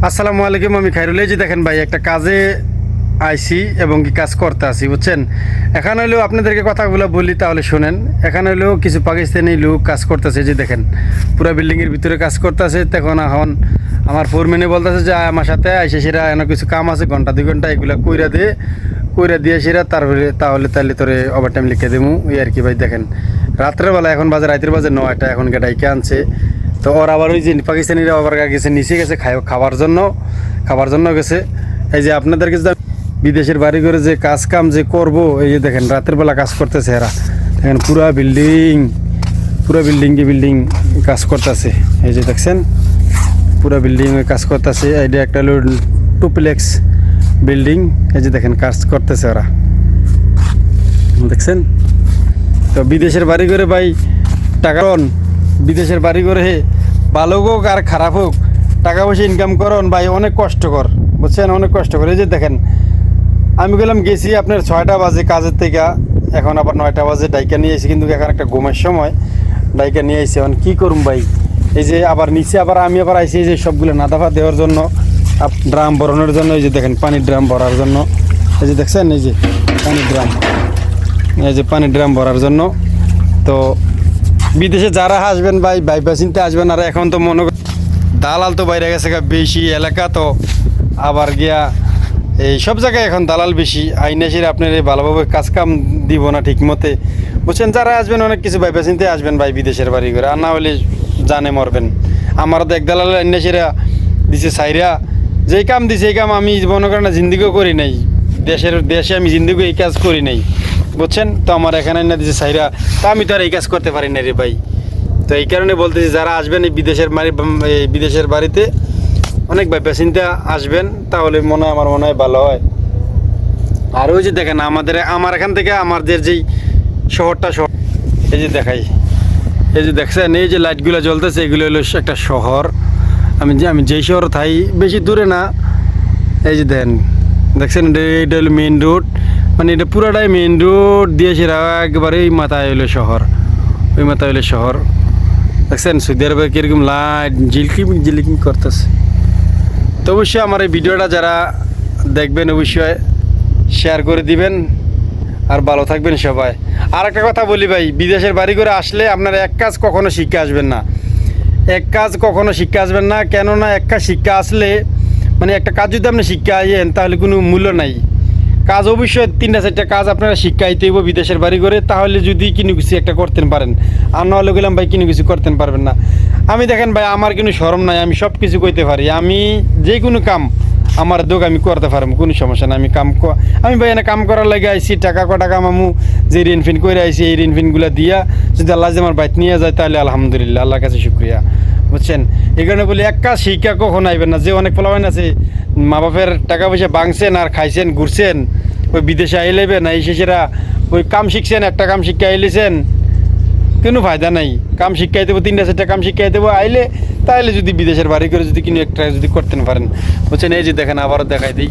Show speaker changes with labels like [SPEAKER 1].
[SPEAKER 1] আসসালামু আলাইকুম, আমি খাইরুল। এই যে দেখেন ভাই, একটা কাজে আইসি এবং কি কাজ করতে আসি, বুঝছেন। এখানে হলেও আপনাদেরকে কথাগুলো বলি, তাহলে শোনেন। এখানে হলেও কিছু পাকিস্তানি লোক কাজ করতেছে। যে দেখেন, পুরো বিল্ডিংয়ের ভিতরে কাজ করতেছে। তখন এখন আমার ফোরম্যানে বলতেছে যে আমার সাথে আইসে সেরা এনে কিছু কাম আছে, ঘন্টা 2 ঘন্টা এগুলো কইরা দিয়ে সেরা তারপরে তাহলে তোরে ওভার টাইম লিখে দেবো, এই আর কি ভাই। দেখেন রাত্রের বেলা, এখন বাজে রাতের বাজে 9টা, এখন ডাইকে আনছে। তো ওর আবার ওই যে পাকিস্তানিরা আবার গেছে নিচে গেছে খাবার জন্য গেছে। এই যে আপনাদেরকে যে বিদেশের বাড়ি করে যে কাজ কাম যে করবো, এই যে দেখেন রাতের বেলা কাজ করতেছে এরা। দেখেন পুরা বিল্ডিং কাজ করতেছে। এই যে দেখছেন পুরা বিল্ডিং কাজ করতেছে। এইটা একটা হলো টুপ্লেক্স বিল্ডিং। এই যে দেখেন কাজ করতেছে ওরা, দেখছেন। তো বিদেশের বাড়ি করে ভাই টাকা, বিদেশের বাড়ি করে ভালো হোক আর খারাপ হোক, টাকা পয়সা ইনকাম করন ভাই অনেক কষ্টকর, বুঝছেন, অনেক কষ্টকর। এই যে দেখেন আমি গেছি আপনার 6টা বাজে কাজের থেকে, এখন আবার 9টা বাজে ডাইকা নিয়ে এসেছি। কিন্তু এখন একটা ঘুমের সময় ডাইকা নিয়ে এসেছি। এখন কী করুম ভাই, এই যে আবার নিচে আমি আবার আইসি এই যে সবগুলো নাদাফা দেওয়ার জন্য, ড্রাম ভরানোর জন্য। এই যে দেখেন পানির ড্রাম ভরার জন্য, এই যে দেখছেন এই যে পানির ড্রাম ভরার জন্য। তো বিদেশে যারা আসবেন ভাই ভাইবা চিনতে আসবেন। আর এখন তো মনে দালাল তো বাইরে গেছে বেশি এলাকা, তো আবার গিয়া এই সব জায়গায় এখন দালাল বেশি। আইনাসির আপনার ভালোভাবে কাজ কাম দিব না ঠিক মতে, বুঝছেন। যারা আসবেন অনেক কিছু ভাইবা চিনতে আসবেন ভাই বিদেশের বাড়ি করে, আর না হলে জানে মরবেন। আমারও তো এক দালাল আইনাসিরা দিছে সাইরা, যেই কাম দিছে এই কাম আমি মনে করেন না জিন্দিগিও করি নাই। দেশে আমি জিন্দিগি এই কাজ করি নাই, বুঝছেন। তো আমার এখানে না দিছে সাইরা, তা আমি তো আর এই কাজ করতে পারি না রে ভাই। তো এই কারণে বলতেছি, যারা আসবেন এই বিদেশের বাড়িতে অনেক ভাই চিন্তা আসবেন, তাহলে আমার মনে হয় ভালো হয়। আর ওই যে দেখেন আমার এখান থেকে আমাদের যেই শহরটা, এই যে দেখাই, এই যে দেখছেন এই যে লাইটগুলো জ্বলতেছে, এগুলো হলো একটা শহর। আমি যেই শহর থাই, বেশি দূরে না। এই যে দেখছেন এটা হলো মেইন রোড, মানে এটা পুরাটাই মেইন রোড দিয়ে সেরা একেবারে ওই মাথায় হইলো শহর, দেখছেন। সৌদি আরবে কীরকম লাইট জিলিকিং করতেছে। তো অবশ্যই আমার এই ভিডিওটা যারা দেখবেন অবশ্যই শেয়ার করে দিবেন, আর ভালো থাকবেন সবাই। আর একটা কথা বলি ভাই, বিদেশের বাড়ি করে আসলে আপনারা এক কাজ কখনো শিখে আসবেন না, কেননা এক কাজ শিক্ষা আসলে, মানে একটা কাজ যদি আপনি শিক্ষা আইয়েন তাহলে কোনো মূল্য নাই। কাজ অবশ্যই 3টা-4টা কাজ আপনারা শিক্ষাইতে হইব বিদেশের বাড়ি করে, তাহলে যদি কিনো কিছু একটা করতে পারেন। আর নাহলে গেলাম ভাই কিনো কিছু করতে পারবেন না। আমি দেখেন ভাই, আমার কোনো শরম নাই, আমি সব কিছু করতে পারি। আমি যে কোনো কাম আমার দোক আমি করতে পারবো, কোনো সমস্যা নাই। আমি ভাই এনে কাম করার লাগে আইসি, টাকা কামামু, যে ঋণফিন করে আইসি, এই ঋণফিনগুলো দিয়া যদি আল্লাহ যে আমার বাইত নিয়ে যায়, তাহলে আলহামদুলিল্লাহ, আল্লাহর কাছে শুক্রিয়া, বুঝছেন। এই কারণে বলি এক কাজ শিক্ষা কখনো আইবেন না। যে অনেক পোলাপান আছে মা বাপের টাকা পয়সা ভাঙছেন আর খাইছেন ঘুরছেন, ওই বিদেশে আইলেবেন, এই শেষেরা ওই কাম শিখছেন, একটা কাম শিক্ষা আইলেছেন, কোনো ফায়দা নাই। কাম শিক্ষাই দেবো, 3টা-4টা কাম শিক্ষাই দেবো আইলে, তাহলে যদি বিদেশের বাড়ি করে যদি কিনে একটা যদি করতে পারেন, বুঝছেন। এই যে দেখেন আবারও দেখাই দিই,